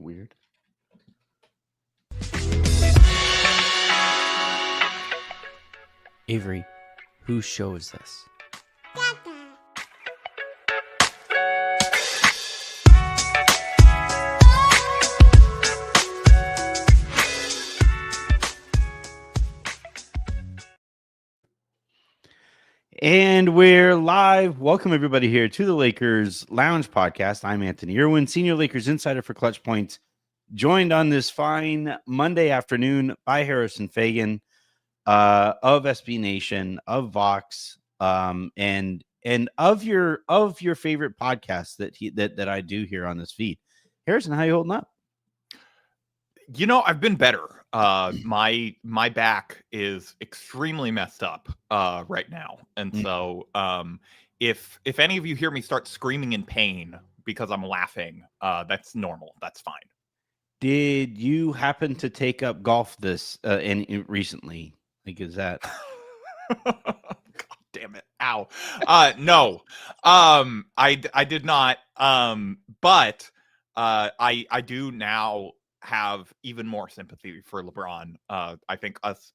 Weird. Avery, whose show is this? And we're live. Welcome, everybody, here to the Lakers Lounge Podcast. I'm Anthony Irwin, Senior Lakers Insider for Clutch Points, joined on this fine Monday afternoon by Harrison Fagan of SB Nation, of Vox, and of your favorite podcast that I do here on this feed. Harrison, how you holding up? You know, I've been better. My back is extremely messed up right now, and so if any of you hear me start screaming in pain because I'm laughing, that's normal. That's fine. Did you happen to take up golf this recently? Like, is that? God damn it! Ow! No, I did not. But I do now have even more sympathy for LeBron. I think us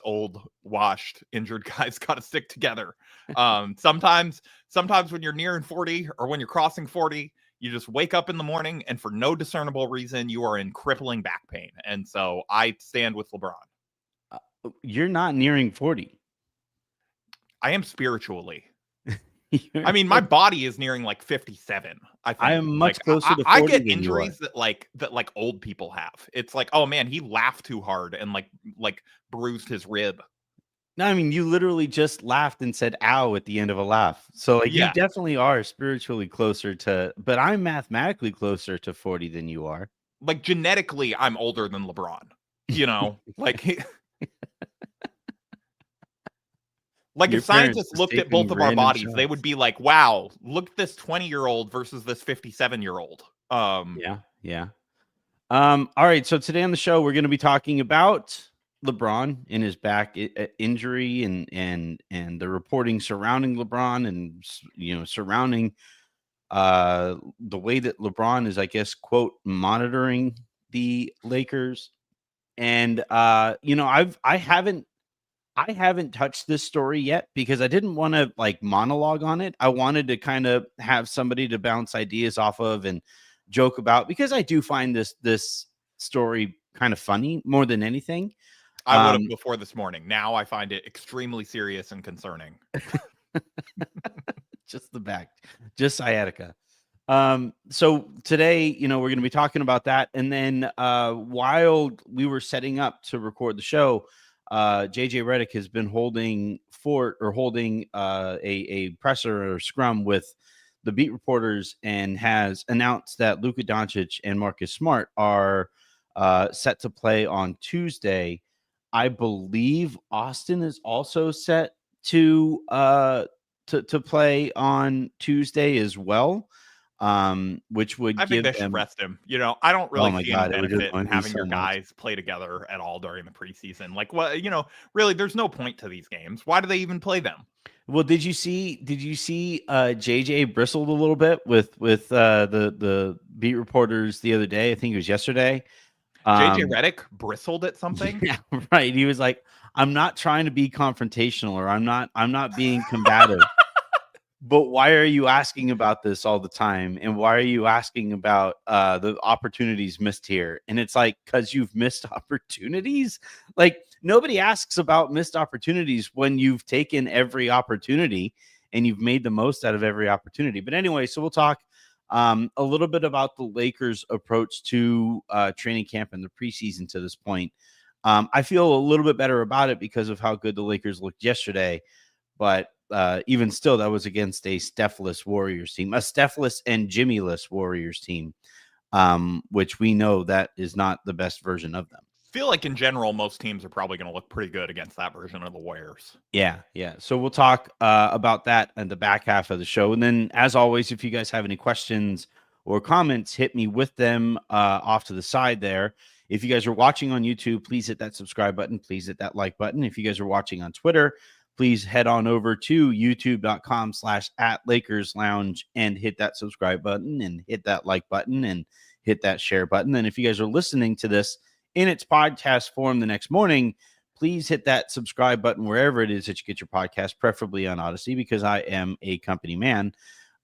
old, washed, injured guys got to stick together. Sometimes when you're nearing 40 or when you're crossing 40, you just wake up in the morning and for no discernible reason, you are in crippling back pain. And so I stand with LeBron. You're not nearing 40. I am spiritually. I mean, my body is nearing like 57. I think I am much closer to 40 I get than injuries that old people have. It's like, oh man, he laughed too hard and like bruised his rib. No, I mean, you literally just laughed and said "ow" at the end of a laugh. So like, Yeah. You definitely are spiritually closer to, but I'm mathematically closer to 40 than you are. Like genetically, I'm older than LeBron. You know, like. Like Your if scientists looked at both of our bodies, shots. They would be like, wow, look at this 20-year-old versus this 57-year-old. Yeah. All right. So today on the show, we're going to be talking about LeBron and his back injury and the reporting surrounding LeBron and, surrounding the way that LeBron is, I guess, quote, monitoring the Lakers. And, I haven't touched this story yet because I didn't want to like monologue on it. I wanted to kind of have somebody to bounce ideas off of and joke about, because I do find this story kind of funny more than anything. I would have before this morning. Now I find it extremely serious and concerning. Just the back, just sciatica. So today, we're going to be talking about that. And then while we were setting up to record the show, JJ Redick has been holding a presser or scrum with the beat reporters and has announced that Luka Doncic and Marcus Smart are set to play on Tuesday. I believe Austin is also set to play on Tuesday as well. Which would I think give they should them rest him. I don't really see any benefit in having your guys guys play together at all during the preseason. Like, what, really, there's no point to these games. Why do they even play them? Well, did you see JJ bristled a little bit with the beat reporters the other day? I think it was yesterday. JJ Redick bristled at something. Yeah, right. He was like, "I'm not trying to be confrontational, or I'm not being combative." But why are you asking about this all the time? And why are you asking about the opportunities missed here? And it's like, because you've missed opportunities. Like, nobody asks about missed opportunities when you've taken every opportunity and you've made the most out of every opportunity. But anyway, so we'll talk a little bit about the Lakers' approach to training camp and the preseason to this point. I feel a little bit better about it because of how good the Lakers looked yesterday. But even still, that was against a Steph-less Warriors team, a Steph-less and Jimmy-less Warriors team, which we know that is not the best version of them. I feel like in general, most teams are probably going to look pretty good against that version of the Warriors. Yeah. So we'll talk about that in the back half of the show. And then, as always, if you guys have any questions or comments, hit me with them off to the side there. If you guys are watching on YouTube, please hit that subscribe button. Please hit that like button. If you guys are watching on Twitter, please head on over to youtube.com/@LakersLounge and hit that subscribe button and hit that like button and hit that share button. And if you guys are listening to this in its podcast form the next morning, please hit that subscribe button wherever it is that you get your podcast, preferably on Odyssey, because I am a company man.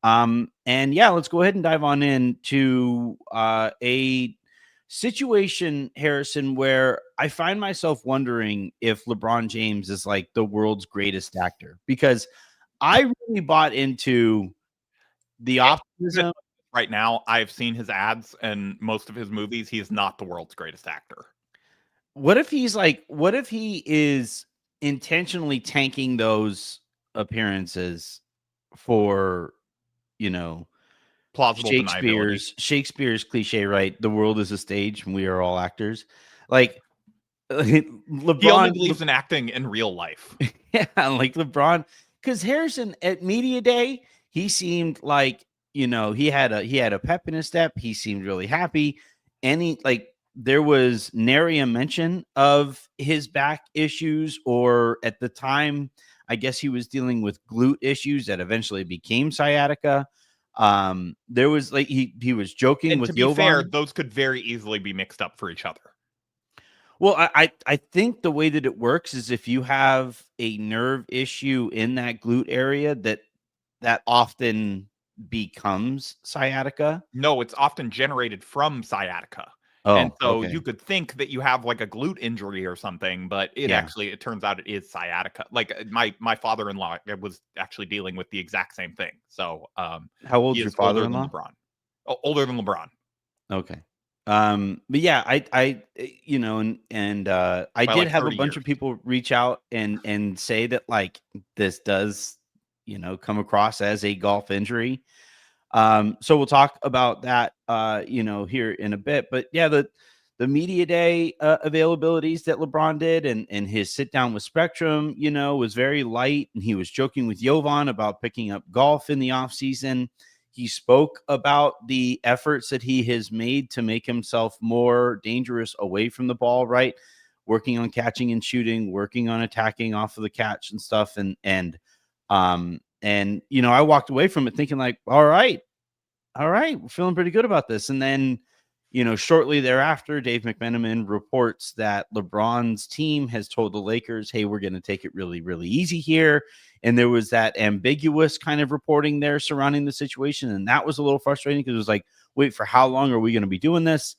And yeah, let's go ahead and dive on into a situation, Harrison, where I find myself wondering if LeBron James is like the world's greatest actor, because I really bought into the optimism. Right now, I've seen his ads and most of his movies. He is not the world's greatest actor. What if he is intentionally tanking those appearances for, you know, Plausible deniability. Shakespeare's cliche, right? The world is a stage and we are all actors. Like LeBron, he only believes in acting in real life. Yeah, like LeBron, because Harrison at media day, he seemed like, he had a pep in his step. He seemed really happy. There was nary a mention of his back issues, or at the time, I guess he was dealing with glute issues that eventually became sciatica. There was like he was joking and with to be Jovan. fair, those could very easily be mixed up for each other. Well, I think the way that it works is if you have a nerve issue in that glute area, that often becomes sciatica. No, it's often generated from sciatica. And Oh, so okay. you could think that you have like a glute injury or something, but it turns out it is sciatica. Like my father-in-law was actually dealing with the exact same thing. So How old's your father-in-law? Older than LeBron. Okay. But yeah, I I By did like have a 30 bunch years. of people reach out and say that like this does, come across as a golf injury. So we'll talk about that, here in a bit. But yeah, the media day availabilities that LeBron did, and his sit down with Spectrum, was very light. And he was joking with Jovan about picking up golf in the off season. He spoke about the efforts that he has made to make himself more dangerous away from the ball, right? Working on catching and shooting, working on attacking off of the catch and stuff. I walked away from it thinking like, all right, we're feeling pretty good about this. And then, shortly thereafter, Dave McMenamin reports that LeBron's team has told the Lakers, hey, we're going to take it really, really easy here. And there was that ambiguous kind of reporting there surrounding the situation. And that was a little frustrating because it was like, wait, for how long are we going to be doing this?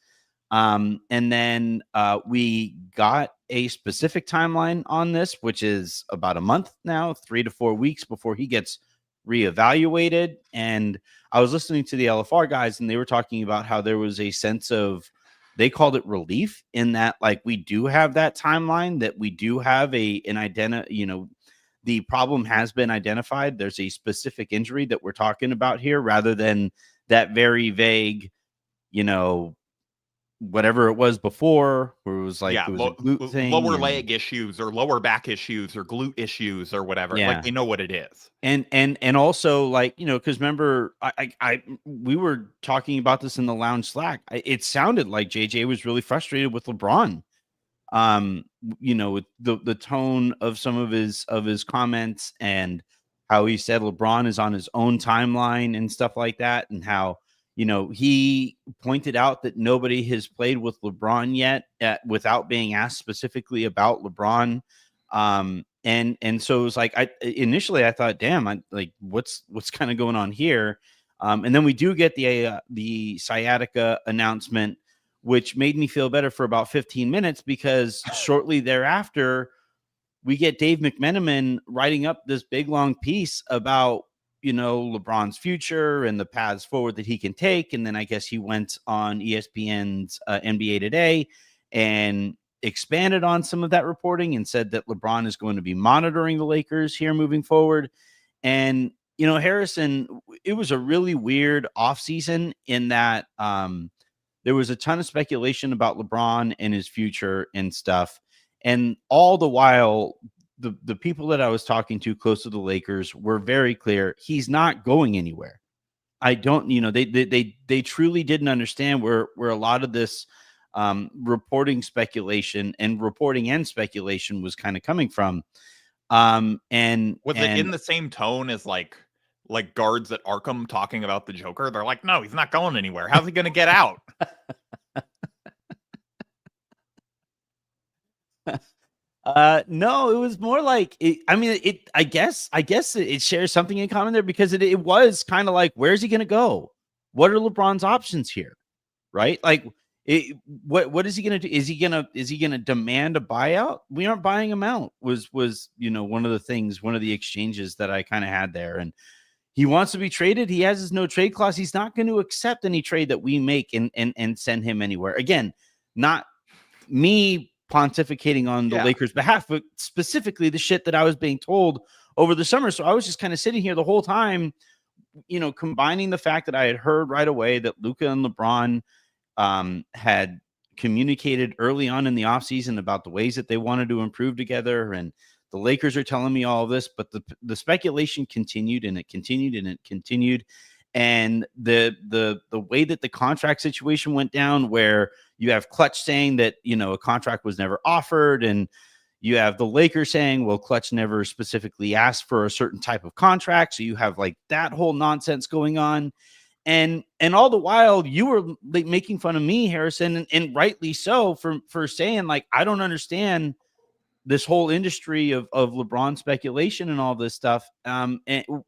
And then we got a specific timeline on this, which is about a month now, 3 to 4 weeks before he gets reevaluated. And I was listening to the LFR guys, and they were talking about how there was a sense of, they called it relief, in that like we do have that timeline, that we do have an identity, the problem has been identified. There's a specific injury that we're talking about here, rather than that very vague, whatever it was before, where it was like, it was a glute thing, lower leg issues or lower back issues or glute issues or whatever. Yeah. Like they know what it is. And also, like, because remember, we were talking about this in the lounge Slack. It sounded like JJ was really frustrated with LeBron. With the tone of some of his comments, and how he said LeBron is on his own timeline and stuff like that, and how he pointed out that nobody has played with LeBron yet without being asked specifically about LeBron. And so it was like, initially I thought, damn, I like what's kind of going on here. And then we do get the sciatica announcement, which made me feel better for about 15 minutes, because shortly thereafter we get Dave McMenamin writing up this big long piece about LeBron's future and the paths forward that he can take. And then I guess he went on ESPN's NBA Today and expanded on some of that reporting and said that LeBron is going to be monitoring the Lakers here moving forward. And Harrison, it was a really weird offseason in that there was a ton of speculation about LeBron and his future and stuff. And all the while, the people that I was talking to close to the Lakers were very clear, he's not going anywhere. I don't, they truly didn't understand where a lot of this reporting and speculation was kind of coming from. And was it in the same tone as like like guards at Arkham talking about the Joker. They're like, no, he's not going anywhere. How's he going to get out? No, it was more like I mean, I guess it shares something in common there because it was kind of like, where's he gonna go? What are LeBron's options here? Right? Like, what is he gonna do? Is he gonna demand a buyout? We aren't buying him out. Was one of the things, one of the exchanges that I kind of had there, and he wants to be traded. He has his no trade clause. He's not going to accept any trade that we make and send him anywhere. Again, not me pontificating on the Lakers' behalf, but specifically the shit that I was being told over the summer. So I was just kind of sitting here the whole time, combining the fact that I had heard right away that Luka and LeBron had communicated early on in the offseason about the ways that they wanted to improve together. And the Lakers are telling me all of this, but the speculation continued and it continued and it continued. And the way that the contract situation went down, where you have Clutch saying that, a contract was never offered, and you have the Lakers saying, well, Clutch never specifically asked for a certain type of contract. So you have like that whole nonsense going on. And all the while you were like making fun of me, Harrison, and rightly so, for saying like, I don't understand this whole industry of LeBron speculation and all this stuff. And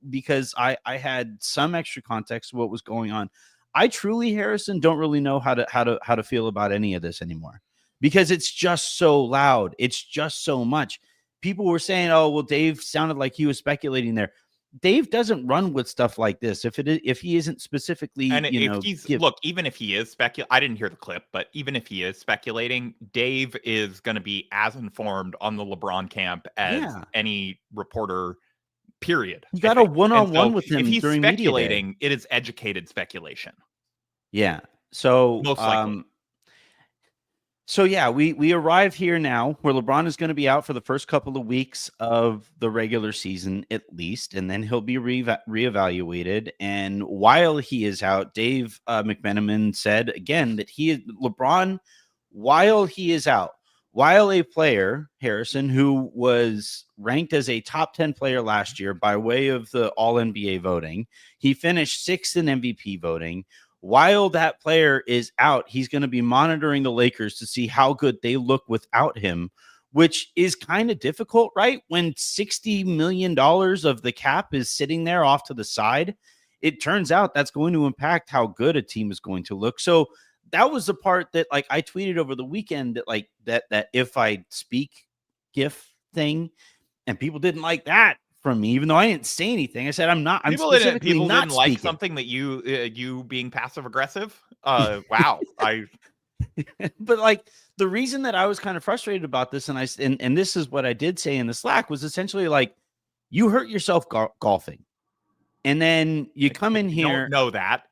because I had some extra context of what was going on. I truly, Harrison, don't really know how to feel about any of this anymore, because it's just so loud. It's just so much. People were saying, oh, well, Dave sounded like he was speculating there. Dave doesn't run with stuff like this if he isn't specifically, and if he's look, even if he is I didn't hear the clip, but even if he is speculating, Dave is going to be as informed on the LeBron camp as any reporter, period. You got a one-on-one with him. If he's during speculating, media day, it is educated speculation. Yeah. So most likely. So yeah, we arrive here now where LeBron is going to be out for the first couple of weeks of the regular season at least, and then he'll be reevaluated. And while he is out, Dave McMenamin said again that LeBron, while he is out, while a player, Harrison, who was ranked as a top 10 player last year by way of the All-NBA voting, he finished 6th in MVP voting. While that player is out, he's going to be monitoring the Lakers to see how good they look without him, which is kind of difficult, right? When $60 million of the cap is sitting there off to the side, it turns out that's going to impact how good a team is going to look. So that was the part that, like, I tweeted over the weekend that, like, that if I speak GIF thing, and people didn't like that from me, even though I didn't say anything. I said, I'm specifically people not didn't speaking. Like something that you being passive aggressive. Wow. But like, the reason that I was kind of frustrated about this, and this is what I did say in the Slack, was essentially like, you hurt yourself golfing, and then you come in here. Don't know that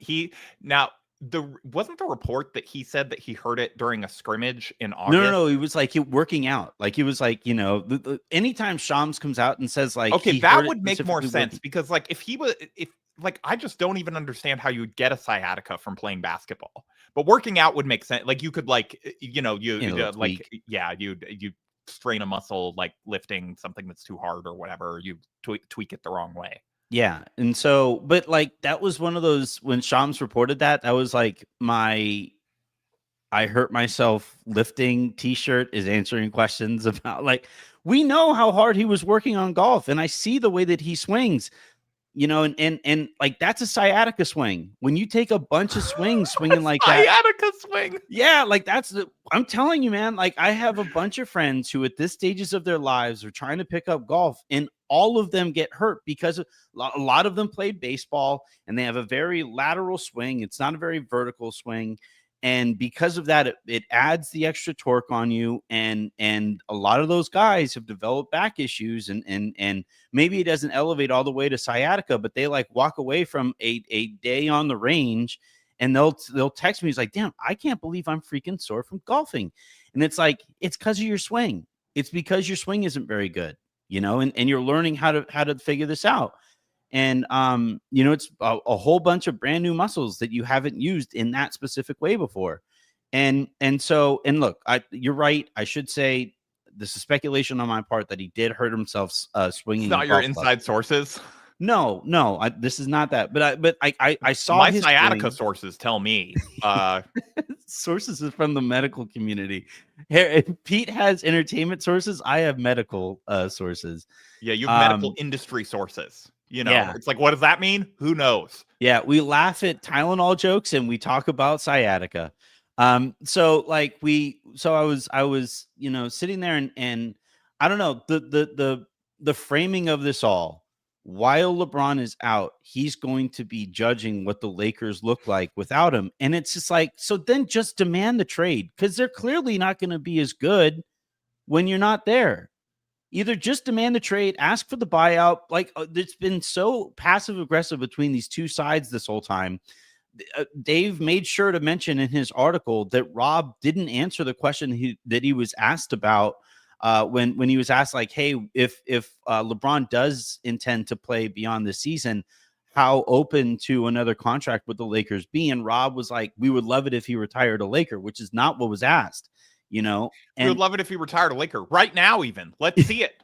wasn't the report that he said that he heard it during a scrimmage in August? No. He was like working out. Like, he was like, anytime Shams comes out and says like, okay, that would make more sense, because like if I just don't even understand how you would get a sciatica from playing basketball, but working out would make sense. Like you could you strain a muscle, like lifting something that's too hard or whatever, you tweak it the wrong way. Yeah. And so, but like, that was one of those, when Shams reported that was like my I hurt myself lifting t-shirt is answering questions about, like, we know how hard he was working on golf, and I see the way that he swings, and like, that's a sciatica swing. When you take a bunch of swings swinging like that, sciatica swing. Yeah, like I'm telling you, man, like, I have a bunch of friends who at this stages of their lives are trying to pick up golf, and all of them get hurt because a lot of them played baseball and they have a very lateral swing. It's not a very vertical swing. And because of that, it adds the extra torque on you. And a lot of those guys have developed back issues, and maybe it doesn't elevate all the way to sciatica, but they like walk away from a day on the range and they'll text me. He's like, damn, I can't believe I'm freaking sore from golfing. And it's like, it's because of your swing. It's because your swing isn't very good, and you're learning how to figure this out. And, it's a whole bunch of brand new muscles that you haven't used in that specific way before. And look, you're right. I should say this is speculation on my part that he did hurt himself swinging. It's not your inside sources. No, this is not that. But I saw My his sciatica point. sources tell me. Sources is from the medical community. Here, if Pete has entertainment sources, I have medical sources. Yeah, you have medical industry sources. Yeah. It's like, what does that mean? Who knows? Yeah, we laugh at Tylenol jokes and we talk about sciatica. So I was, sitting there and I don't know, the framing of this all, while LeBron is out, he's going to be judging what the Lakers look like without him. And it's just like, so then just demand the trade, because they're clearly not going to be as good when you're not there. Either just demand the trade, ask for the buyout. Like, it's been so passive aggressive between these two sides this whole time. Dave made sure to mention in his article that Rob didn't answer the question that he was asked about when he was asked, like, hey, if LeBron does intend to play beyond the season, how open to another contract would the Lakers be? And Rob was like, we would love it if he retired a Laker, which is not what was asked, And we would love it if he retired a Laker right now. Even let's see it.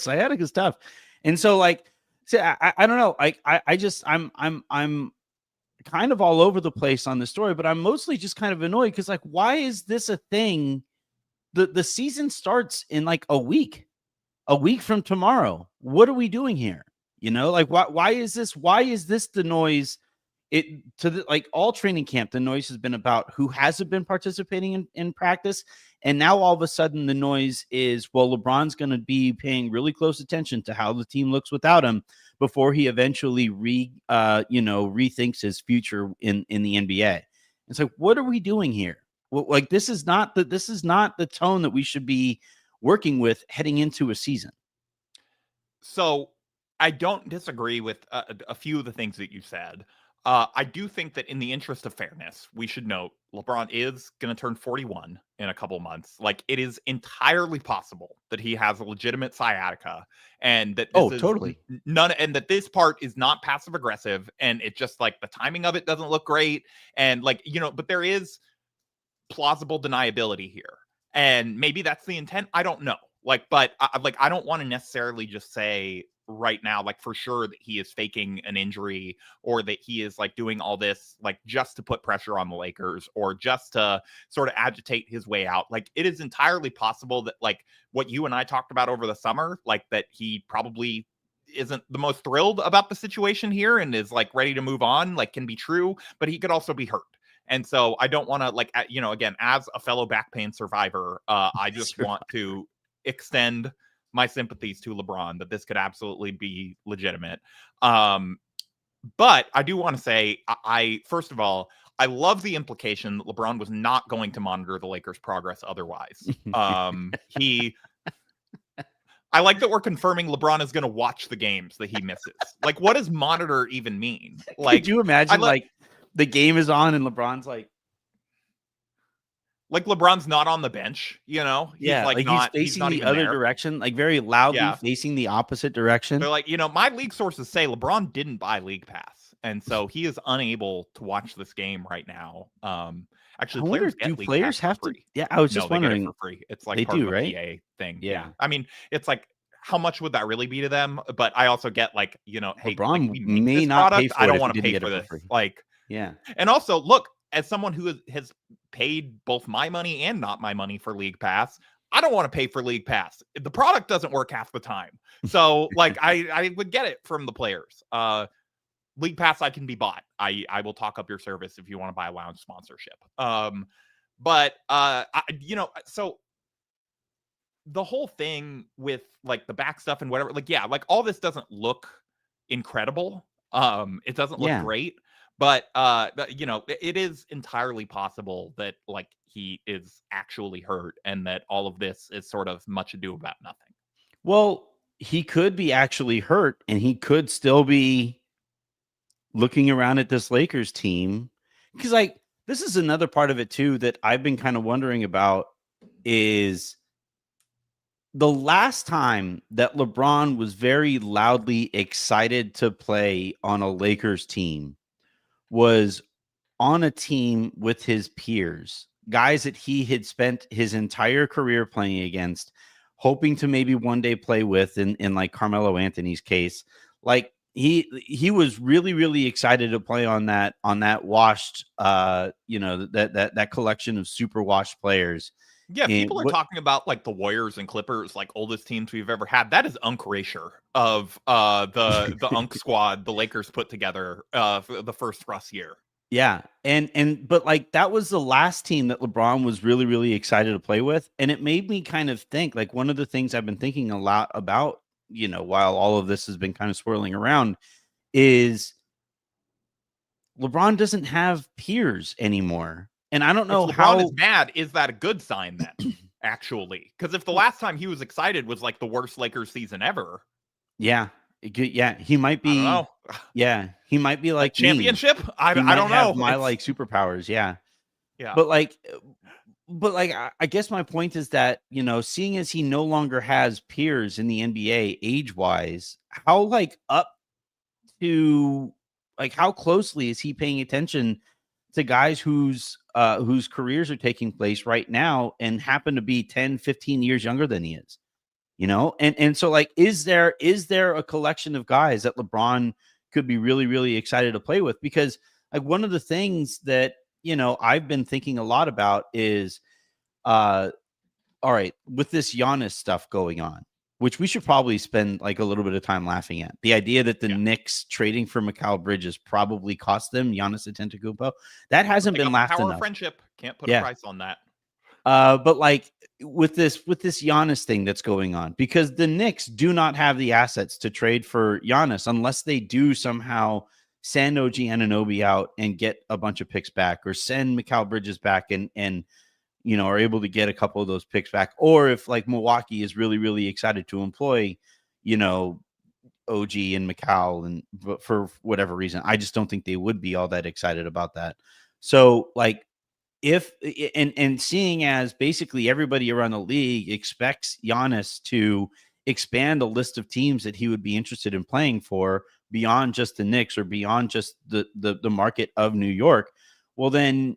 Sciatica is tough, and so I don't know. I'm kind of all over the place on the story, but I'm mostly just kind of annoyed because, like, why is this a thing? The season starts in like a week from tomorrow. What are we doing here? Why is this the noise? All training camp, the noise has been about who hasn't been participating in practice. And now all of a sudden the noise is, well, LeBron's going to be paying really close attention to how the team looks without him before he eventually rethinks his future in the NBA. It's like, what are we doing here? Well, like, this is not the tone that we should be working with heading into a season. So I don't disagree with a few of the things that you said. I do think that in the interest of fairness, we should note LeBron is going to turn 41 in a couple months. Like, it is entirely possible that he has a legitimate sciatica, and that this is totally none, and that this part is not passive aggressive, and it's just like the timing of it doesn't look great, and but there is plausible deniability here, and maybe that's the intent. I don't know. But I don't want to necessarily just say right now, like, for sure that he is faking an injury, or that he is like doing all this like just to put pressure on the Lakers, or just to sort of agitate his way out. Like, it is entirely possible that, like, what you and I talked about over the summer, like, that he probably isn't the most thrilled about the situation here and is like ready to move on, like, can be true, but he could also be hurt. And so I don't want to, again, as a fellow back pain survivor, I just want to extend my sympathies to LeBron, that this could absolutely be legitimate. But I do want to say, first of all, I love the implication that LeBron was not going to monitor the Lakers' progress otherwise. I like that we're confirming LeBron is going to watch the games that he misses. Like, what does monitor even mean? Like, could you imagine, the game is on and LeBron's like LeBron's not on the bench, He's he's facing the other direction, like very loudly facing the opposite direction. They're like, my league sources say LeBron didn't buy League Pass, and so he is unable to watch this game right now. Actually, players get League Pass have free. to? Yeah, I was just wondering. They get it for free. It's like they part do, of a right? PA thing. Yeah. I mean, it's like, how much would that really be to them? But I also get hey, LeBron we may not product, pay for I it don't if want he to didn't pay get for it this. for free. Yeah. And also, look, as someone who has paid both my money and not my money for League Pass, I don't want to pay for League Pass. The product doesn't work half the time. So I would get it from the players. League Pass, I can be bought. I will talk up your service if you want to buy a lounge sponsorship. So the whole thing with like the back stuff and whatever, all this doesn't look incredible. It doesn't look great. But it is entirely possible that like he is actually hurt, and that all of this is sort of much ado about nothing. Well, he could be actually hurt, and he could still be looking around at this Lakers team, because like, this is another part of it too that I've been kind of wondering about, is the last time that LeBron was very loudly excited to play on a Lakers team was on a team with his peers, guys that he had spent his entire career playing against, hoping to maybe one day play with, in like Carmelo Anthony's case. like he was really excited to play on that washed that collection of super washed players. Yeah, And people are what talking about like the Warriors and Clippers, like oldest teams we've ever had. That is Unk erasure of the Unk squad the Lakers put together for the first Russ year. Yeah. But like that was the last team that LeBron was really excited to play with. And it made me kind of think, like, one of the things I've been thinking a lot about, while all of this has been kind of swirling around, is LeBron doesn't have peers anymore. And I don't If know LeBron is how. mad, is that a good sign then? Actually, because if the last time he was excited was like the worst Lakers season ever, Yeah. Yeah. He might I don't be. know. Yeah. He might be Like like me. championship, He I might don't have know. my It's like superpowers. Yeah. yeah. But like, I guess my point is that, seeing as he no longer has peers in the NBA age wise, how like up to like how closely is he paying attention to guys whose careers are taking place right now and happen to be 10, 15 years younger than he is? And so, like, is there a collection of guys that LeBron could be really excited to play with? Because like one of the things that I've been thinking a lot about is uh all right, with this Giannis stuff going on, which we should probably spend like a little bit of time laughing at. The idea that the Yeah. Knicks trading for Mikal Bridges probably cost them Giannis Antetokounmpo, that hasn't They been got the laughed power of enough. friendship. Can't put a Yeah. price on that. But like with this Giannis thing that's going on, because the Knicks do not have the assets to trade for Giannis unless they do somehow send OG Anunoby out and get a bunch of picks back, or send Mikal Bridges back and are able to get a couple of those picks back, or if like Milwaukee is really excited to employ, you know, OG and Mikal, and but for whatever reason, I just don't think they would be all that excited about that. So like if and seeing as basically everybody around the league expects Giannis to expand a list of teams that he would be interested in playing for beyond just the Knicks or beyond just the market of New York, well then,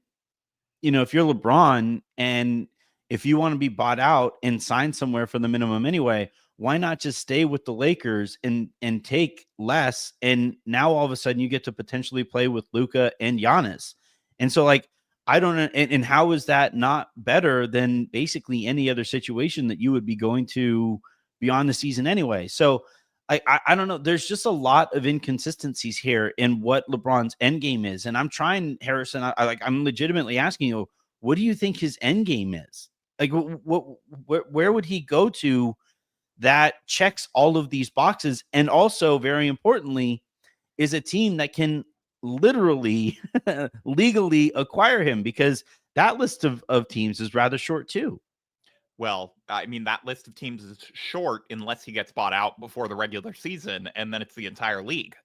if you're LeBron and if you want to be bought out and sign somewhere for the minimum anyway, why not just stay with the Lakers and take less? And now all of a sudden you get to potentially play with Luka and Giannis. And so like I don't know, and how is that not better than basically any other situation that you would be going to beyond the season anyway? So I don't know. There's just a lot of inconsistencies here in what LeBron's end game is, and I'm trying, Harrison. I'm legitimately asking you, what do you think his end game is? Like, where would he go to that checks all of these boxes, and also very importantly, is a team that can literally legally acquire him, because that list of teams is rather short too. Well, I mean, that list of teams is short unless he gets bought out before the regular season, and then it's the entire league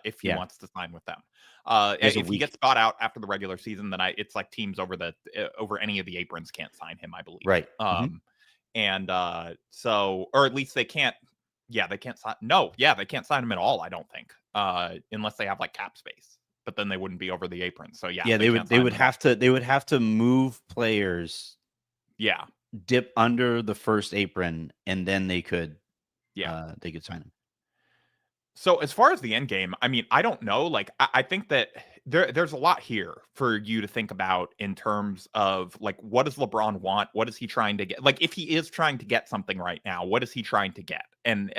if he Yeah, wants to sign with them. there's a If he week, gets bought out after the regular season, then it's like teams over any of the aprons can't sign him, I believe. right? And so, or at least they can't. Yeah, they can't sign. No, yeah, they can't sign him at all. I don't think, unless they have like cap space. But then they wouldn't be over the apron. So yeah, Yeah, they they would can't they sign would him at all. have to they would have to move players, Yeah, dip under the first apron, and then yeah. they could sign him. So as far as the end game, I mean, I don't know. Like, I think that there's a lot here for you to think about in terms of like, what does LeBron want? What is he trying to get? Like, if he is trying to get something right now, what is he trying to get? And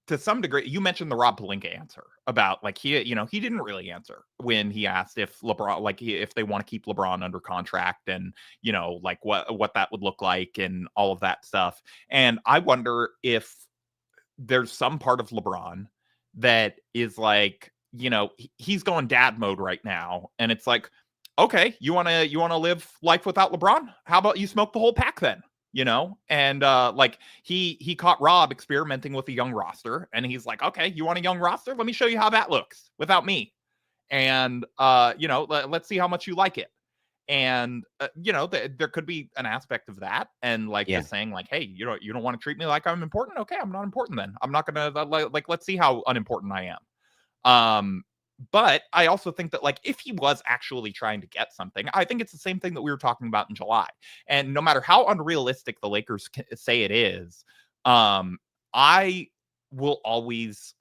to some degree, you mentioned the Rob Pelinka answer about like he didn't really answer when he asked if LeBron, like if they want to keep LeBron under contract, and like what that would look like and all of that stuff. And I wonder if there's some part of LeBron that is like, he's going dad mode right now. And it's like, okay, you want to live life without LeBron? How about you smoke the whole pack then? And like he caught Rob experimenting with a young roster, and he's like, okay, you want a young roster? Let me show you how that looks without me. And let's see how much you like it. And there could be an aspect of that, and like Yeah, just saying like, hey, you don't want to treat me like I'm important. Okay, I'm not important then. I'm not gonna like let's see how unimportant I am. But I also think that like if he was actually trying to get something, I think it's the same thing that we were talking about in July. And no matter how unrealistic the Lakers say it is, I will always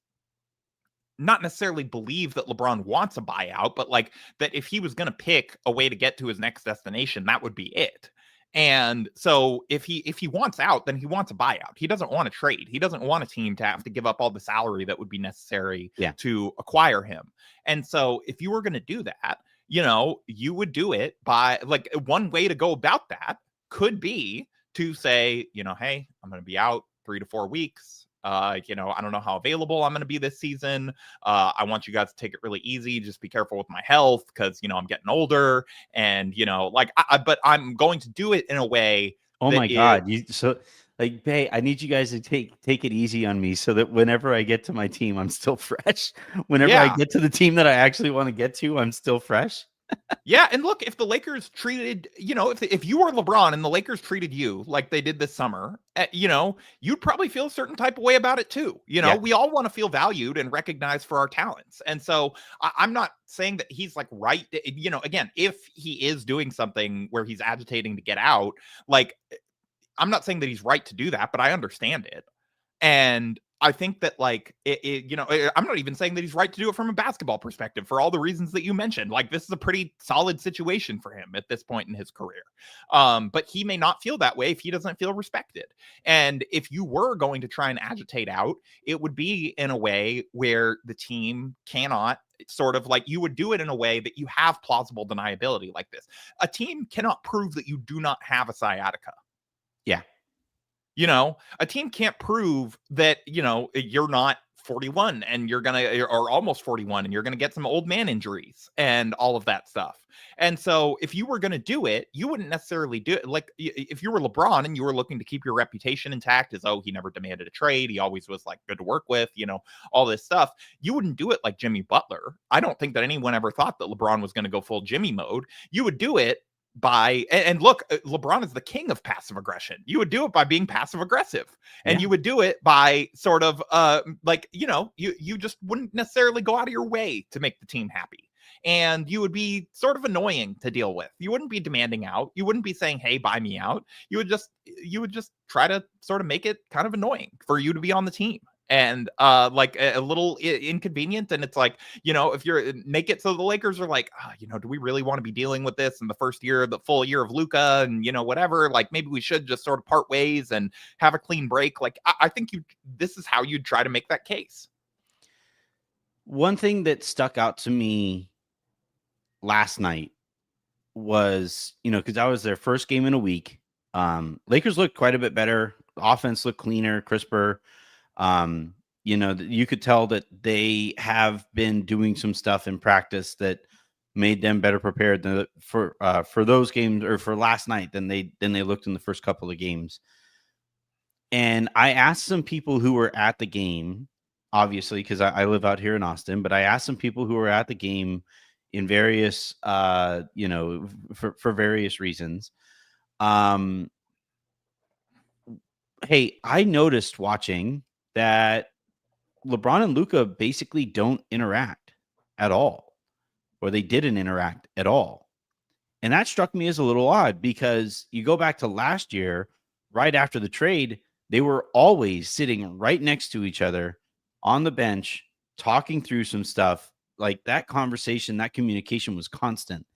not necessarily believe that LeBron wants a buyout, but like that if he was going to pick a way to get to his next destination, that would be it. And so if he wants out, then he wants a buyout. He doesn't want to trade. He doesn't want a team to have to give up all the salary that would be necessary Yeah. to acquire him. And so if you were going to do that, you know, you would do it by like one way to go about that could be to say, you know, hey, I'm going to be out 3 to 4 weeks. You know, I don't know how available I'm going to be this season. I want you guys to take it really easy. Just be careful with my health because, you know, I'm getting older and, you know, like, but I'm going to do it in a way Oh that my God. Like, Bay, I need you guys to take it easy on me so that whenever I get to my team, I'm still fresh. Whenever I yeah. get to the team that I actually want to get to, I'm still fresh. Yeah, and look, if the Lakers treated, you know, if you were LeBron and the Lakers treated you like they did this summer, you know, you'd probably feel a certain type of way about it too. You know, Yeah. we all want to feel valued and recognized for our talents. And so I'm not saying that he's like right, you know, again, if he is doing something where he's agitating to get out, like I'm not saying that he's right to do that, but I understand it. And I think that, like, you know, I'm not even saying that he's right to do it from a basketball perspective for all the reasons that you mentioned. Like, this is a pretty solid situation for him at this point in his career. But he may not feel that way if he doesn't feel respected. And if you were going to try and agitate out, it would be in a way where the team cannot sort of like you would do it in a way that you have plausible deniability like this. A team cannot prove that you do not have a sciatica. Yeah. You know, a team can't prove that, you know, you're not 41 and you're going to, or almost 41 and you're going to get some old man injuries and all of that stuff. And so if you were going to do it, you wouldn't necessarily do it. Like if you were LeBron and you were looking to keep your reputation intact as, oh, he never demanded a trade. He always was like good to work with, you know, all this stuff. You wouldn't do it like Jimmy Butler. I don't think that anyone ever thought that LeBron was going to go full Jimmy mode. You would do it by and look, LeBron is the king of passive aggression. You would do it by being passive aggressive, and Yeah. you would do it by sort of like, you know, you just wouldn't necessarily go out of your way to make the team happy, and you would be sort of annoying to deal with. You wouldn't be demanding out. You wouldn't be saying, hey, buy me out. You would just try to sort of make it kind of annoying for you to be on the team, and like a little inconvenient. And it's like, you know, if you're make it so the Lakers are like, oh, you know, do we really want to be dealing with this in the first year, the full year of Luka, and you know, whatever, like maybe we should just sort of part ways and have a clean break. Like I think this is how you'd try to make that case. One thing that stuck out to me last night was, you know, because that was their first game in a week. Lakers looked quite a bit better. Offense looked cleaner, crisper. You know, you could tell that they have been doing some stuff in practice that made them better prepared for those games or for last night than they looked in the first couple of games. And I asked some people who were at the game, obviously, because I live out here in Austin, but I asked some people who were at the game in various, you know, for various reasons. Hey, I noticed watching that LeBron and Luka basically don't interact at all, or they didn't interact at all. And that struck me as a little odd because you go back to last year, right after the trade, they were always sitting right next to each other on the bench, talking through some stuff. Like that conversation, that communication was constant.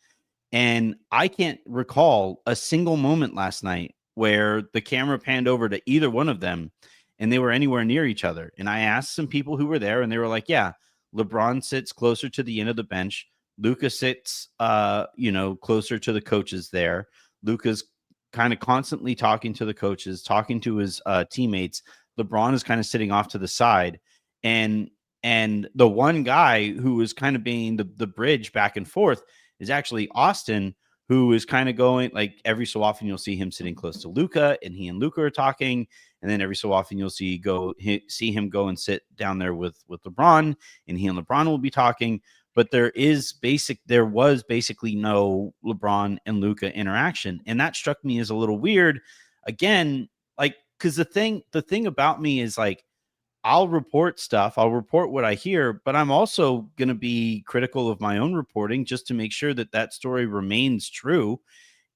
And I can't recall a single moment last night where the camera panned over to either one of them and they were anywhere near each other. And I asked some people who were there and they were like, yeah, LeBron sits closer to the end of the bench. Luka sits, you know, closer to the coaches there. Luka's kind of constantly talking to the coaches, talking to his teammates. LeBron is kind of sitting off to the side. And the one guy who was kind of being the bridge back and forth is actually Austin, who is kind of going like every so often you'll see him sitting close to Luka and he and Luka are talking. And then every so often you'll see him go and sit down there with LeBron and he and LeBron will be talking. But there was basically no LeBron and Luka interaction. And that struck me as a little weird. Again, like, because the thing about me is like, I'll report stuff. I'll report what I hear, but I'm also going to be critical of my own reporting just to make sure that that story remains true.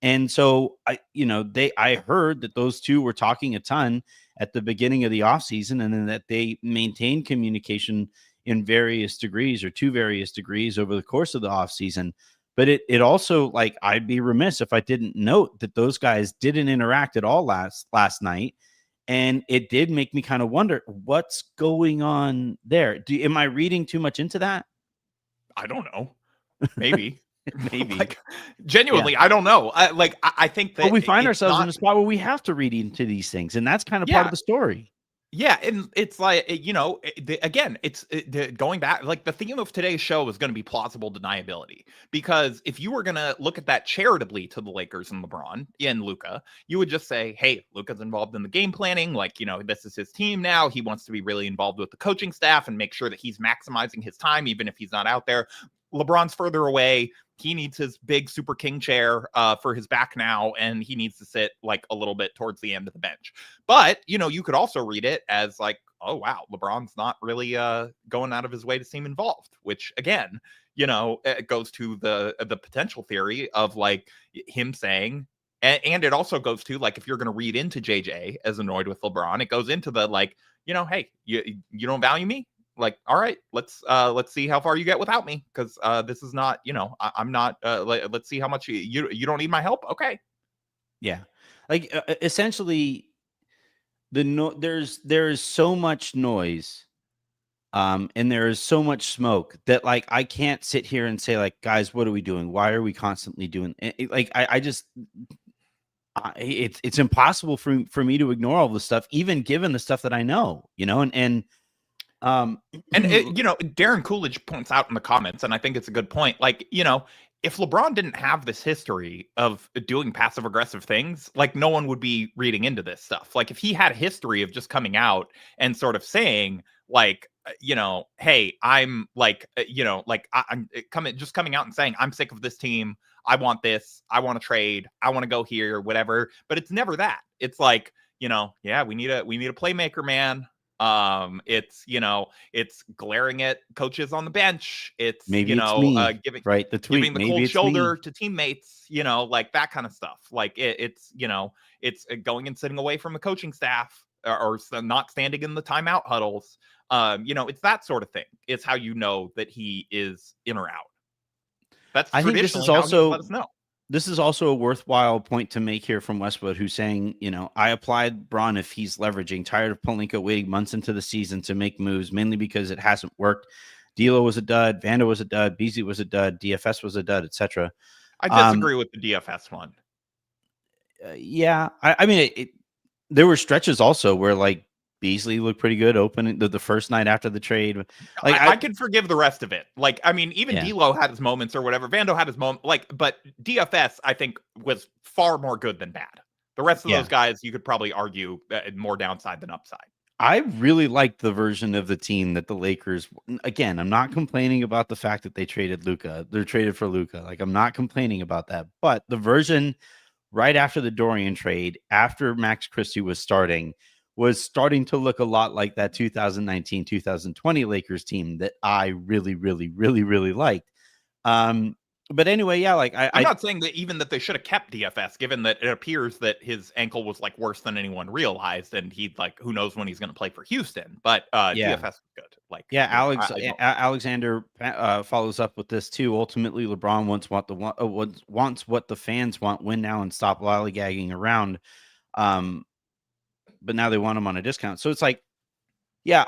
And so I heard that those two were talking a ton. at the beginning of the offseason, and then that they maintain communication in various degrees or to various degrees over the course of the offseason. But it also, like, I'd be remiss if I didn't note that those guys didn't interact at all last night. And it did make me kind of wonder what's going on there. Am I reading too much into that? I don't know. Maybe. Maybe. Like, genuinely, I don't know. I think that but we find ourselves in a spot where we have to read into these things, and that's kind of part of the story. Yeah, and it's like, again, it's going back, like, the theme of today's show is going to be plausible deniability, because if you were going to look at that charitably to the Lakers and LeBron and Luka, you would just say, hey, Luka's involved in the game planning, like, this is his team now, he wants to be really involved with the coaching staff and make sure that he's maximizing his time even if he's not out there. LeBron's further away. He needs his big super king chair for his back now, and he needs to sit like a little bit towards the end of the bench. But, you could also read it as like, oh, wow, LeBron's not really going out of his way to seem involved, which, again, it goes to the potential theory of like him saying, and it also goes to, like, if you're going to read into JJ as annoyed with LeBron, it goes into the, like, hey, you don't value me? Like, all right, let's see how far you get without me, because this is not, I'm not. Let's see how much you don't need my help. Okay. Yeah, like essentially, there is so much noise, and there is so much smoke that, like, I can't sit here and say, like, guys, what are we doing? Why are we constantly doing it? Like, I just it's impossible for me to ignore all this stuff, even given the stuff that I know, and Darren Coolidge points out in the comments, and I think it's a good point. Like, if LeBron didn't have this history of doing passive aggressive things, like, no one would be reading into this stuff. Like, if he had a history of just coming out and sort of saying, like, hey, I'm like, I'm coming out and saying, I'm sick of this team. I want this. I want to trade. I want to go here, whatever. But it's never that. It's like, yeah, we need a playmaker, man. It's it's glaring at coaches on the bench. It's maybe it's me. Giving right the tweet, giving the maybe cold it's shoulder me. to teammates, like that kind of stuff. Like it's going and sitting away from the coaching staff, or not standing in the timeout huddles. It's that sort of thing. It's how that he is in or out. That's I think this is how also he's let us know. This is also a worthwhile point to make here from Westwood, who's saying, I applied Braun if he's leveraging, tired of Pelinka waiting months into the season to make moves, mainly because it hasn't worked. D'Lo was a dud, Vando was a dud, Beasley was a dud, DFS was a dud, etc. I disagree with the DFS one. Yeah, I mean, there were stretches also where, like, Beasley looked pretty good opening the first night after the trade. Like, I can forgive the rest of it. Like, I mean, even D'Lo had his moments or whatever. Vando had his moment. Like, but DFS, I think, was far more good than bad. The rest of those guys, you could probably argue more downside than upside. I really liked the version of the team that the Lakers. Again, I'm not complaining about the fact that they traded Luka. They're traded for Luka. Like, I'm not complaining about that. But the version right after the Dorian trade, after Max Christie was starting to look a lot like that 2019-2020 Lakers team that I really, really, really, really liked. But anyway, yeah, like I'm not saying that even that they should have kept DFS, given that it appears that his ankle was like worse than anyone realized, and he, like, who knows when he's going to play for Houston. But DFS is good. Like, Alexander follows up with this too. Ultimately, LeBron wants what the fans want: win now and stop lollygagging around. But now they want him on a discount. So it's like, yeah,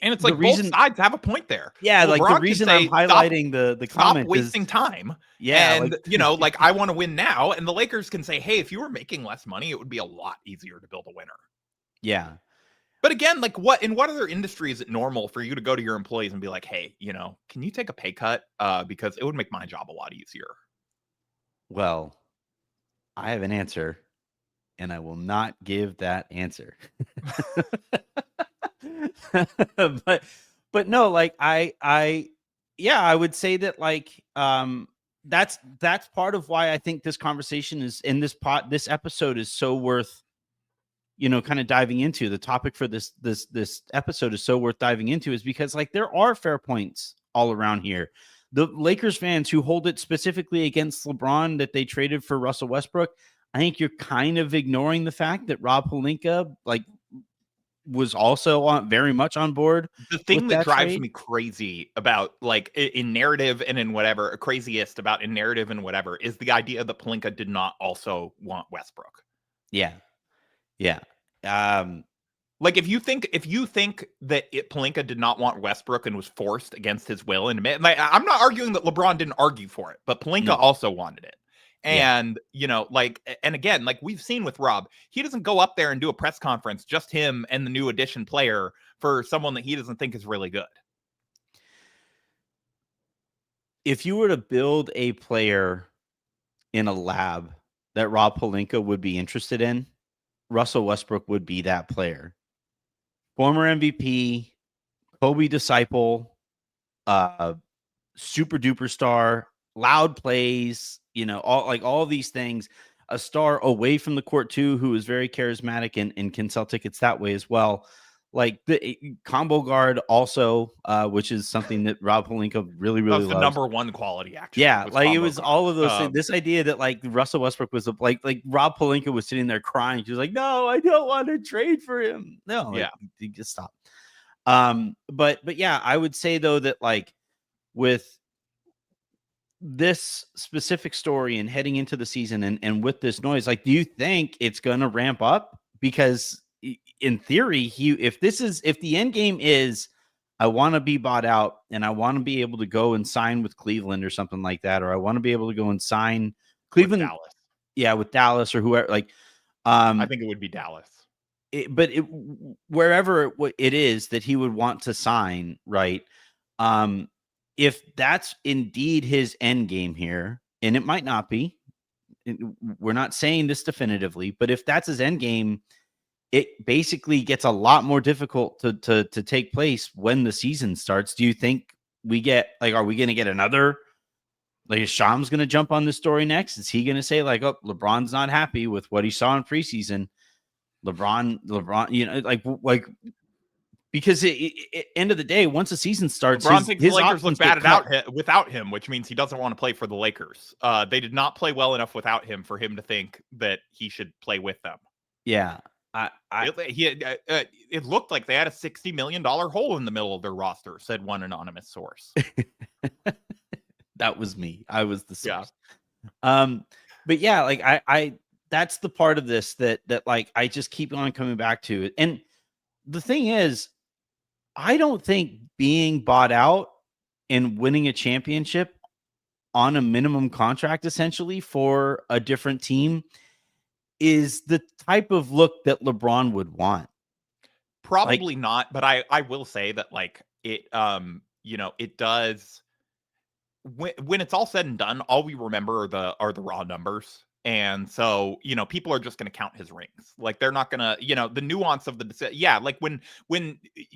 and it's like both sides have a point there. Yeah, LeBron, like, the reason I'm highlighting the comment stop wasting time. Yeah, and like, like, I want to win now, and the Lakers can say, hey, if you were making less money, it would be a lot easier to build a winner. Yeah. But again, like, in what other industry is it normal for you to go to your employees and be like, hey, can you take a pay cut? Because it would make my job a lot easier. Well, I have an answer, and I will not give that answer. but no, like, I would say that, like, that's part of why I think this conversation is in this episode is so worth, kind of diving into. The topic for this episode is so worth diving into, is because, like, there are fair points all around here. The Lakers fans who hold it specifically against LeBron that they traded for Russell Westbrook, I think you're kind of ignoring the fact that Rob Pelinka was also very much on board The with thing that that drives trade. me crazy about in narrative and in whatever, craziest about in narrative and whatever, is the idea that Pelinka did not also want Westbrook. Yeah. Yeah. Like if you think that Pelinka did not want Westbrook and was forced against his will, and I'm not arguing that LeBron didn't argue for it, but Pelinka No. also wanted it. Yeah. And and again, like we've seen with Rob, he doesn't go up there and do a press conference, just him and the new addition player, for someone that he doesn't think is really good. If you were to build a player in a lab that Rob Pelinka would be interested in, Russell Westbrook would be that player. Former MVP, Kobe disciple, super duper star, loud plays, all these things. A star away from the court too, who is very charismatic and can sell tickets that way as well. Like the combo guard also, which is something that Rob Pelinka really That's the loves. number one quality, actually. Yeah, like it was guard. all of those things. This idea that like Russell Westbrook was like Rob Pelinka was sitting there crying. She was like, "No, I don't want to trade for him." No, Yeah, you just stop. But yeah, I would say though that like with this specific story and heading into the season and with this noise, like, do you think it's going to ramp up? Because in theory, if the end game is, I want to be bought out and I want to be able to go and sign with Cleveland or something like that, or I want to be able to go and sign Cleveland, with Dallas. Yeah, with Dallas or whoever. Like, I think it would be Dallas. Wherever it is that he would want to sign, right? If that's indeed his end game here, and it might not be, we're not saying this definitively, but if that's his end game, it basically gets a lot more difficult to take place when the season starts. Do you think are we going to get another? Like, is Shams going to jump on this story next? Is he going to say like, "Oh, LeBron's not happy with what he saw in preseason"? LeBron, because end of the day, once the season starts, LeBron thinks the his Lakers look options bad without him, which means he doesn't want to play for the Lakers. They did not play well enough without him for him to think that he should play with them. Yeah, it looked like they had a $60 million hole in the middle of their roster, said one anonymous source. That was me. I was the source. Yeah. But yeah, like I that's the part of this that like I just keep on coming back to it. And the thing is, I don't think being bought out and winning a championship on a minimum contract essentially for a different team is the type of look that LeBron would want. Probably not, but I will say that like it it does, when it's all said and done, all we remember are the raw numbers. And so, people are just going to count his rings. Like they're not going to, the nuance of like when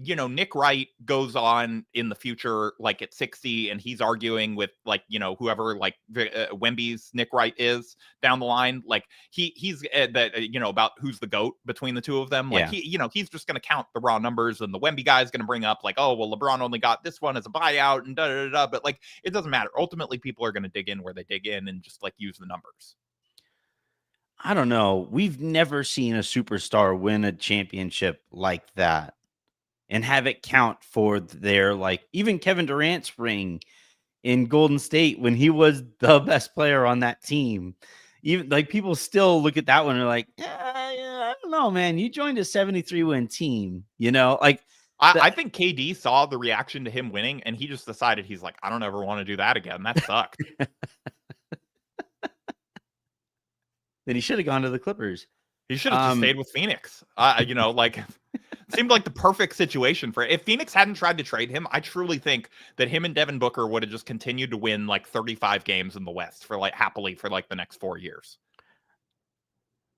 Nick Wright goes on in the future, like at 60, and he's arguing with like, whoever like Wemby's Nick Wright is down the line, like he's about who's the GOAT between the two of them. Like he's just going to count the raw numbers, and the Wemby guy is going to bring up like, oh, well, LeBron only got this one as a buyout and da da da. But like, it doesn't matter. Ultimately, people are going to dig in where they dig in and just like use the numbers. I don't know. We've never seen a superstar win a championship like that and have it count for their, like, even Kevin Durant's ring in Golden State when he was the best player on that team. Even like people still look at that one and are like, I don't know, man. You joined a 73-win team, like. I think KD saw the reaction to him winning, and he just decided, he's like, I don't ever want to do that again. That sucked. Then he should have gone to the Clippers. He should have just stayed with Phoenix. Seemed like the perfect situation for it. If Phoenix hadn't tried to trade him, I truly think that him and Devin Booker would have just continued to win like 35 games in the West happily for like the next 4 years.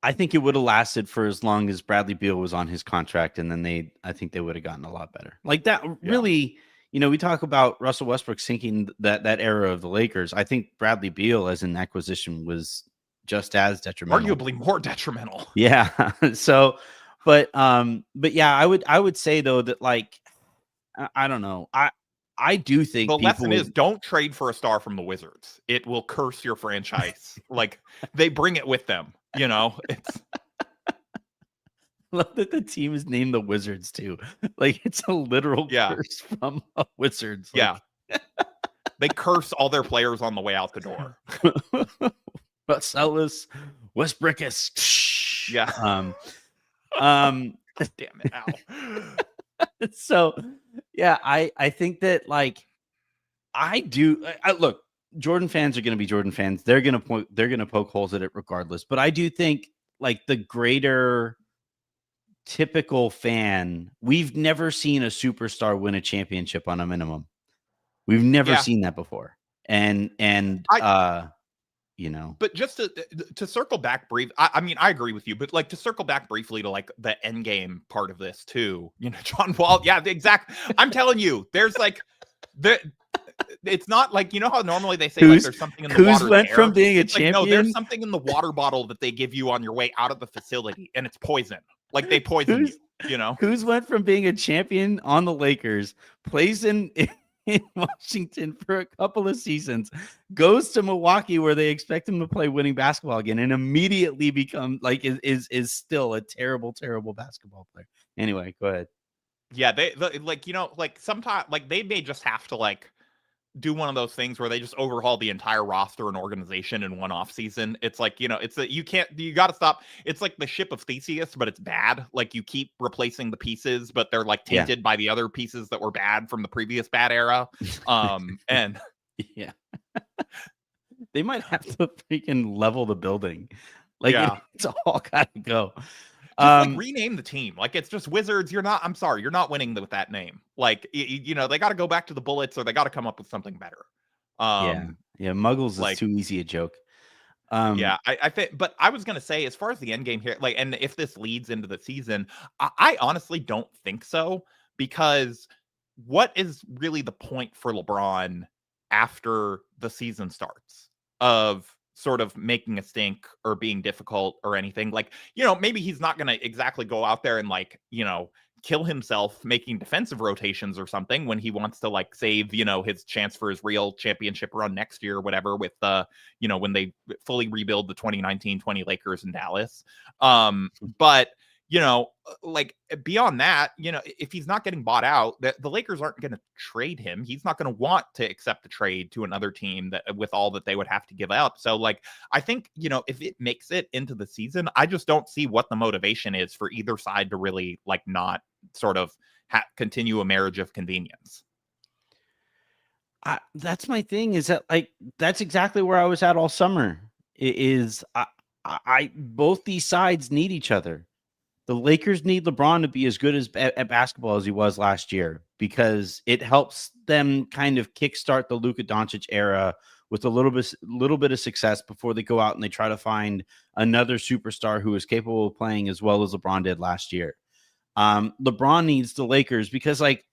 I think it would have lasted for as long as Bradley Beal was on his contract, and then I think they would have gotten a lot better. Like that, really, we talk about Russell Westbrook sinking that era of the Lakers. I think Bradley Beal as an acquisition was just as detrimental, arguably more detrimental. Yeah. So, but yeah, I would say though that like, I don't know. I do think the lesson is don't trade for a star from the Wizards. It will curse your franchise. Like they bring it with them. It's Love that the team is named the Wizards too. Like it's a literal yeah, curse from Wizards. yeah. Like They curse all their players on the way out the door. Marcellus Westbrickus. Yeah. Um, Damn it. Ow. so yeah, I think that like I do. Look, Jordan fans are going to be Jordan fans. They're going to poke holes at it regardless. But I do think like the greater typical fan, we've never seen a superstar win a championship on a minimum. We've never Yeah. seen that before. And But just to circle back brief, I mean, I agree with you, but like to circle back briefly to like the Endgame part of this too, John Wall, yeah, exact. I'm telling you, there's like it's not like how normally they say like there's something in the water went there. from being a champion. No, there's champion. something in the water bottle that they give you on your way out of the facility, and it's poison. Like they poison you. Who's went from being a champion on the Lakers, plays in Washington for a couple of seasons, goes to Milwaukee where they expect him to play winning basketball again, and immediately become like is still a terrible basketball player. Anyway, go ahead. Yeah, they like sometimes like they may just have to like do one of those things where they just overhaul the entire roster and organization in one off season. It's like, it's that you got to stop. It's like the ship of Theseus, but it's bad. Like you keep replacing the pieces, but they're like tainted by the other pieces that were bad from the previous bad era. And yeah, they might have to freaking level the building. Like it's all got to go. Just like rename the team. Like it's just Wizards. I'm sorry, you're not winning with that name. Like they got to go back to the Bullets or they got to come up with something better. Yeah, Muggles is too easy a joke. Yeah, I think, but I was gonna say, as far as the end game here, like, and if this leads into the season, I honestly don't think so, because what is really the point for LeBron after the season starts of sort of making a stink or being difficult or anything? Like, maybe he's not gonna exactly go out there and like, kill himself making defensive rotations or something when he wants to like save, his chance for his real championship run next year or whatever with when they fully rebuild the 2019-20 Lakers in Dallas. But like beyond that, if he's not getting bought out, the Lakers aren't going to trade him. He's not going to want to accept a trade to another team that with all that they would have to give up. So like, I think, if it makes it into the season, I just don't see what the motivation is for either side to really like not sort of continue a marriage of convenience. That's my thing, is that like, that's exactly where I was at all summer. I both these sides need each other. The Lakers need LeBron to be as good at basketball as he was last year, because it helps them kind of kickstart the Luka Doncic era with a little bit of success before they go out and they try to find another superstar who is capable of playing as well as LeBron did last year. LeBron needs the Lakers because like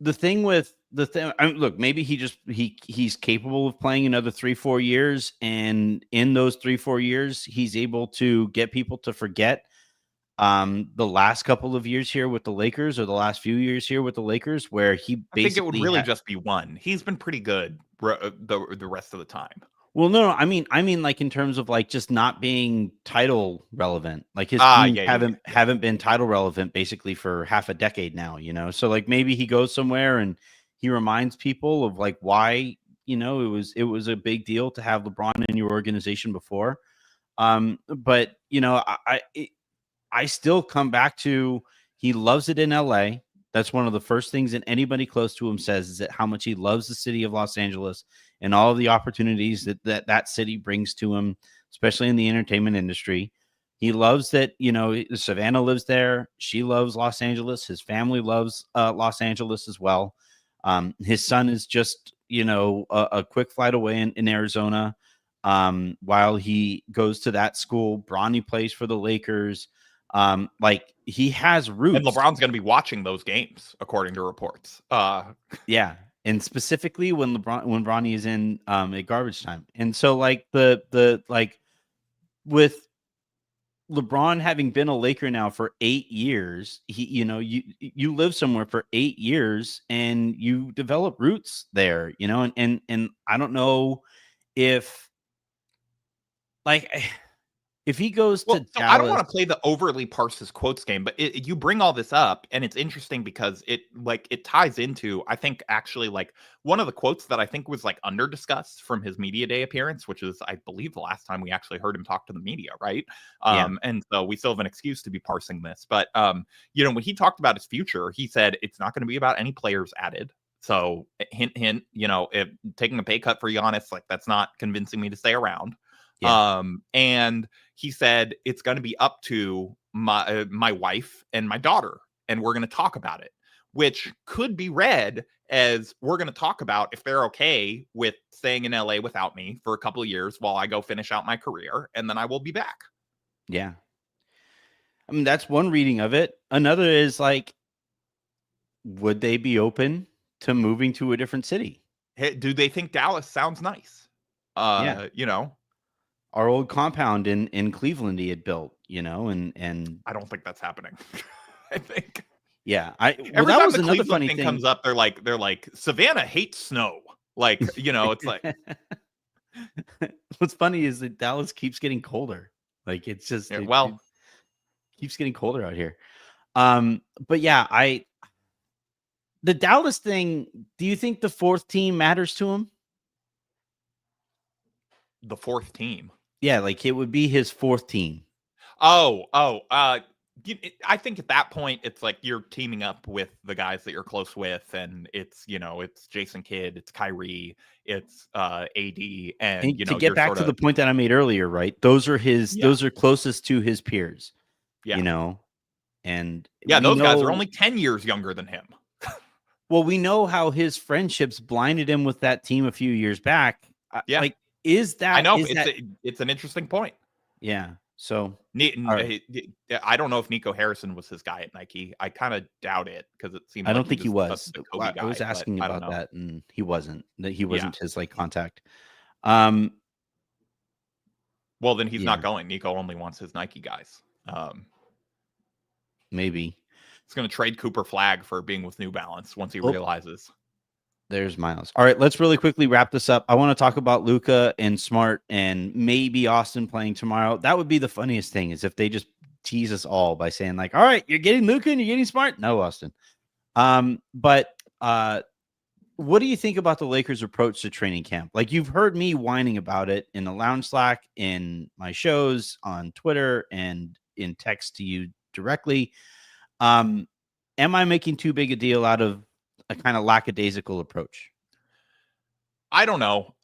look, maybe he's capable of playing another 3-4 years, and in those 3-4 years he's able to get people to forget the last couple of years here with the Lakers, or the last few years here with the Lakers, where he basically, I think it would really just be one. He's been pretty good the rest of the time. Well, no, I mean like in terms of like just not being title relevant. Like his teams haven't been title relevant basically for half a decade now, So like maybe he goes somewhere and he reminds people of like why, it was a big deal to have LeBron in your organization before. But I still come back to, he loves it in LA. That's one of the first things that anybody close to him says, is that how much he loves the city of Los Angeles and all of the opportunities that city brings to him, especially in the entertainment industry. He loves that, Savannah lives there. She loves Los Angeles. His family loves Los Angeles as well. His son is just, a quick flight away in Arizona. While he goes to that school, Bronny plays for the Lakers. Like he has roots, and LeBron's going to be watching those games according to reports. Yeah, and specifically when Bronny is in at garbage time. And so like the like with LeBron having been a Laker now for 8 years, he you live somewhere for 8 years and you develop roots there, and I don't know if like If he goes to Well, so I don't Dallas, want to play the overly parse his quotes game, but you bring all this up, and it's interesting because it ties into, I think, actually, like, one of the quotes that I think was like under discussed from his media day appearance, which is, I believe, the last time we actually heard him talk to the media, right? yeah, And so we still have an excuse to be parsing this, but when he talked about his future, he said it's not going to be about any players added. So hint, hint, if taking a pay cut for Giannis, like, that's not convincing me to stay around. yeah, And he said it's going to be up to my wife and my daughter, and we're going to talk about it, which could be read as we're going to talk about if they're okay with staying in LA without me for a couple of years while I go finish out my career, and then I will be back. yeah. I mean, that's one reading of it. Another is like, would they be open to moving to a different city? Hey, do they think Dallas sounds nice? Yeah. You know, Our old compound in Cleveland he had built, and I don't think that's happening. I think yeah, every that time was the another Cleveland funny thing thing. comes up, they're like Savannah hates snow. Like, it's like, What's funny is that Dallas keeps getting colder. Like it's just yeah, it well, keeps getting colder out here. But yeah, the Dallas thing, do you think the fourth team matters to him? the fourth team. Yeah, like it would be his fourth team. I think at that point it's like you're teaming up with the guys that you're close with, and it's Jason Kidd, it's Kyrie, it's AD, and And to get you're back sort to of the point that I made earlier, right? Those are closest to his peers, yeah and yeah we those guys are know only 10 years younger than him. well, we know how his friendships blinded him with that team a few years back. Yeah, Like, is I that know is that it's an interesting point. yeah. So all right. I don't know if Nico Harrison was his guy at Nike. I kind of doubt it because it seemed I like don't he think he was was. the Kobe I was guy, but asking I don't about know. that, and he wasn't. That he Yeah, wasn't his like contact. Um, well then he's yeah, not going. Nico only wants his Nike guys. maybe. He's going to trade Cooper Flag for being with New Balance once he Oh, realizes. there's Miles. All right, let's really quickly wrap this up. I want to talk about Luka and Smart and maybe Austin playing tomorrow. That would be the funniest thing is if they just tease us all by saying like, "All right, you're getting Luka and you're getting Smart." No, Austin. But what do you think about the Lakers' approach to training camp? Like you've heard me whining about it in the lounge Slack, in my shows, on Twitter, and in text to you directly. Am I making too big a deal out of a kind of lackadaisical approach? I don't know.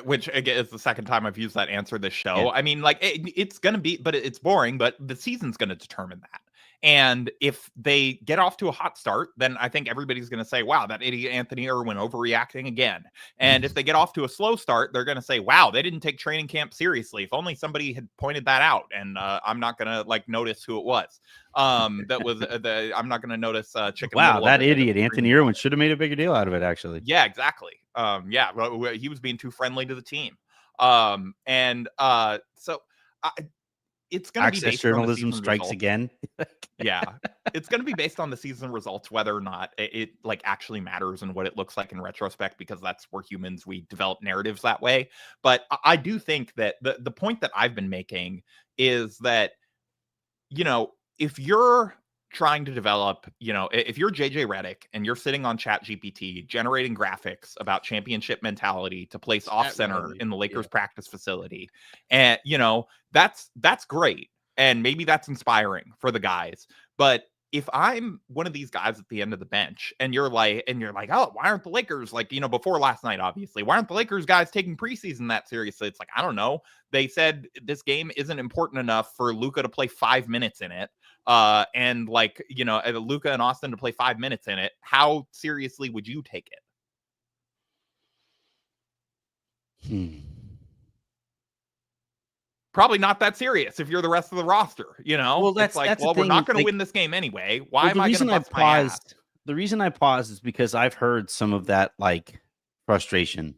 Which again is the second time I've used that answer this Yeah. show. I mean, like it's gonna be, but it's boring. But the season's gonna determine that. And if they get off to a hot start, then I think everybody's gonna say, "Wow, that idiot Anthony Irwin overreacting again." And if they get off to a slow start, they're gonna say, "Wow, they didn't take training camp seriously." If only somebody had pointed that out. And I'm not gonna like notice who it was. That was I'm not gonna notice Chicken Wow, Little over that there. idiot Anthony Irwin should have made a bigger deal out of it, actually. Yeah, exactly. Yeah, well, he was being too friendly to the team. So I, it's going to be Access based on the journalism season strikes results. again. Yeah, it's going to be based on the season results, whether or not it like actually matters and what it looks like in retrospect, because that's where humans, we develop narratives that way. But I do think that the point that I've been making is that, if you're trying to develop, if you're JJ Redick and you're sitting on Chat GPT generating graphics about championship mentality to place off center in the Lakers practice facility, and that's great. And maybe that's inspiring for the guys. But if I'm one of these guys at the end of the bench and you're like, "Oh, why aren't the Lakers like, before last night, obviously, why aren't the Lakers guys taking preseason that seriously?" It's like, I don't know. They said this game isn't important enough for Luka to play 5 minutes in it. And like, Luka and Austin to play 5 minutes in it. How seriously would you take it? Probably not that serious if you're the rest of the roster, Well, it's like, that's the well, we're thing. not going to Like, win this game anyway. Why well, am I going to bust my ass? the reason I paused is because I've heard some of that like frustration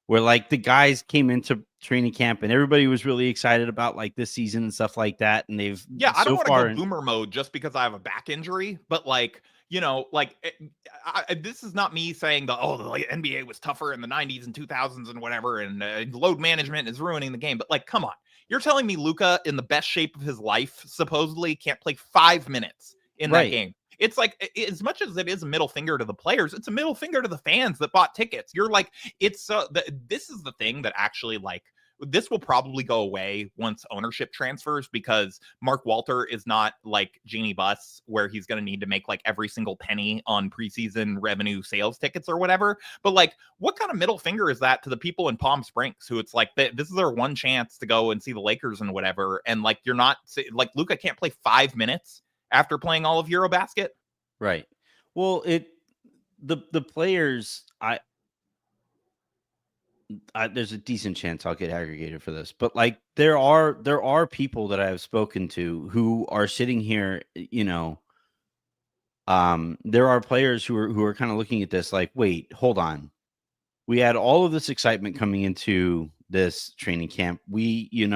where like the guys came into training camp and everybody was really excited about like this season and stuff like that. And they've Yeah, I don't so want to far go boomer mode just because I have a back injury, but like, this is not me saying the NBA was tougher in the 90s and 2000s and whatever, and load management is ruining the game. But like, come on, You're telling me Luka, in the best shape of his life, supposedly can't play 5 minutes in that game. It's like, as much as it is a middle finger to the players, it's a middle finger to the fans that bought tickets. You're like, this is the thing that actually, like, this will probably go away once ownership transfers, because Mark Walter is not like Jeannie Buss, where he's going to need to make like every single penny on preseason revenue sales tickets or whatever. But like, what kind of middle finger is that to the people in Palm Springs who it's like, this is their one chance to go and see the Lakers and whatever? And like, you're not like, Luka can't play 5 minutes after playing all of Eurobasket. Right. Well, the players, there's a decent chance I'll get aggregated for this, but like there are people that I have spoken to who are sitting here, there are players who are kind of looking at this like, wait, hold on. We had all of this excitement coming into this training camp. You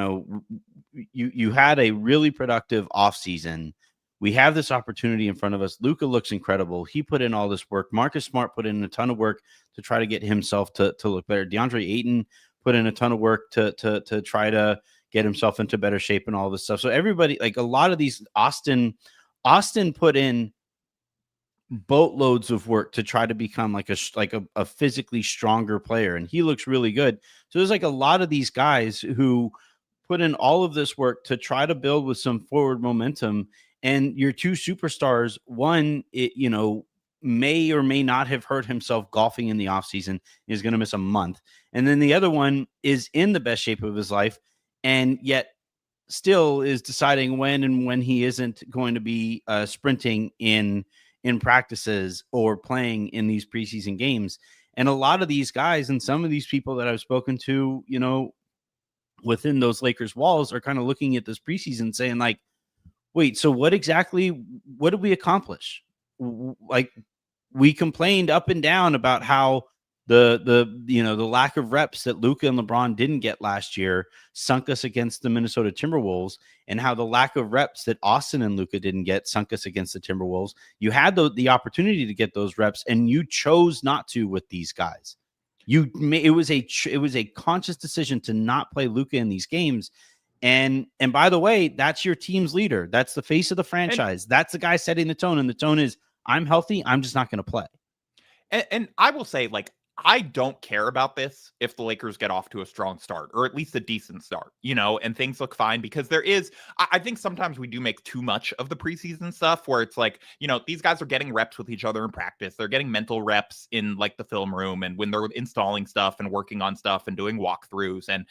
had a really productive off season. We have this opportunity in front of us. Luka looks incredible. He put in all this work. Marcus Smart put in a ton of work to try to get himself to look better. DeAndre Ayton put in a ton of work to try to get himself into better shape and all this stuff. So everybody, like a lot of these, Austin put in boatloads of work to try to become like a physically stronger player, and he looks really good. So there's like a lot of these guys who put in all of this work to try to build with some forward momentum. And your two superstars, one, may or may not have hurt himself golfing in the offseason, is going to miss a month. And then the other one is in the best shape of his life, and yet still is deciding when he isn't going to be sprinting in practices or playing in these preseason games. And a lot of these guys and some of these people that I've spoken to, within those Lakers walls, are kind of looking at this preseason saying like, wait, so what did we accomplish? Like, we complained up and down about how the lack of reps that Luka and LeBron didn't get last year sunk us against the Minnesota Timberwolves, and how the lack of reps that Austin and Luka didn't get sunk us against the Timberwolves. You had the opportunity to get those reps, and you chose not to with these guys. It was a conscious decision to not play Luka in these games. And by the way, that's your team's leader. That's the face of the franchise. That's the guy setting the tone. And the tone is, I'm healthy. I'm just not going to play. And I will say, like, I don't care about this if the Lakers get off to a strong start, or at least a decent start, and things look fine, because I think sometimes we do make too much of the preseason stuff where it's like, these guys are getting reps with each other in practice. They're getting mental reps in like the film room and when they're installing stuff and working on stuff and doing walkthroughs. And,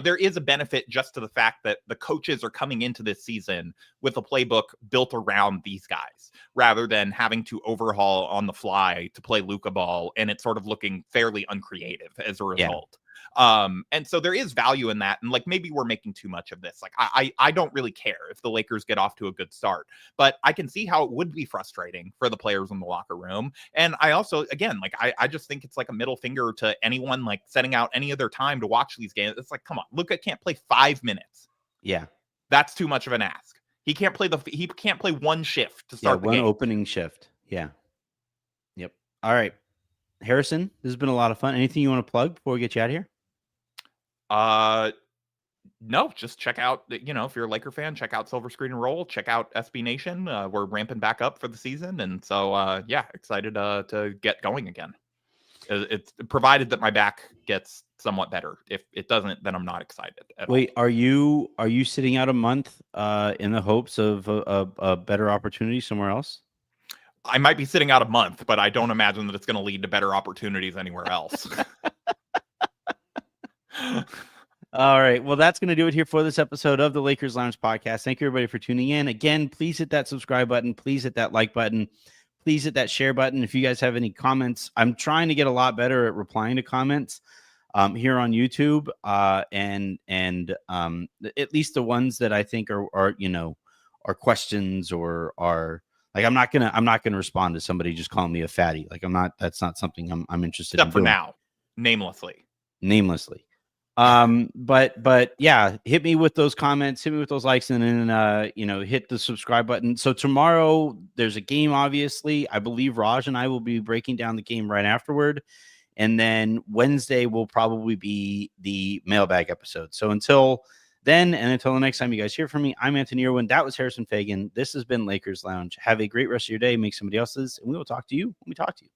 there is a benefit just to the fact that the coaches are coming into this season with a playbook built around these guys, rather than having to overhaul on the fly to play Luka ball, and it's sort of looking fairly uncreative as a result. And so there is value in that. And like, maybe we're making too much of this. Like, I don't really care if the Lakers get off to a good start, but I can see how it would be frustrating for the players in the locker room. And I also, again, like, I just think it's like a middle finger to anyone like setting out any other time to watch these games. It's like, come on, Luka can't play 5 minutes. Yeah. That's too much of an ask. He can't play one shift to start the game. One opening shift. Yeah. Yep. All right. Harrison, this has been a lot of fun. Anything you want to plug before we get you out of here? No, just check out, if you're a Laker fan, check out Silver Screen and Roll, check out SB Nation. We're ramping back up for the season. And so, excited to get going again. It's provided that my back gets somewhat better. If it doesn't, then I'm not excited at all. Wait, are you sitting out a month in the hopes of a better opportunity somewhere else? I might be sitting out a month, but I don't imagine that it's going to lead to better opportunities anywhere else. All right. Well, that's going to do it here for this episode of the Lakers Lounge podcast. Thank you, everybody, for tuning in. Again, please hit that subscribe button. Please hit that like button. Please hit that share button. If you guys have any comments, I'm trying to get a lot better at replying to comments here on YouTube, and at least the ones that I think are questions or are like, I'm not gonna respond to somebody just calling me a fatty. Like, that's not something I'm interested in. Except for now, namelessly. But yeah, hit me with those comments, hit me with those likes, and then hit the subscribe button. So tomorrow there's a game, obviously. I believe Raj and I will be breaking down the game right afterward. And then Wednesday will probably be the mailbag episode. So until Then, and until the next time you guys hear from me, I'm Anthony Irwin. That was Harrison Fagan. This has been Lakers Lounge. Have a great rest of your day. Make somebody else's, and we will talk to you when we talk to you.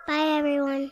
Bye, everyone.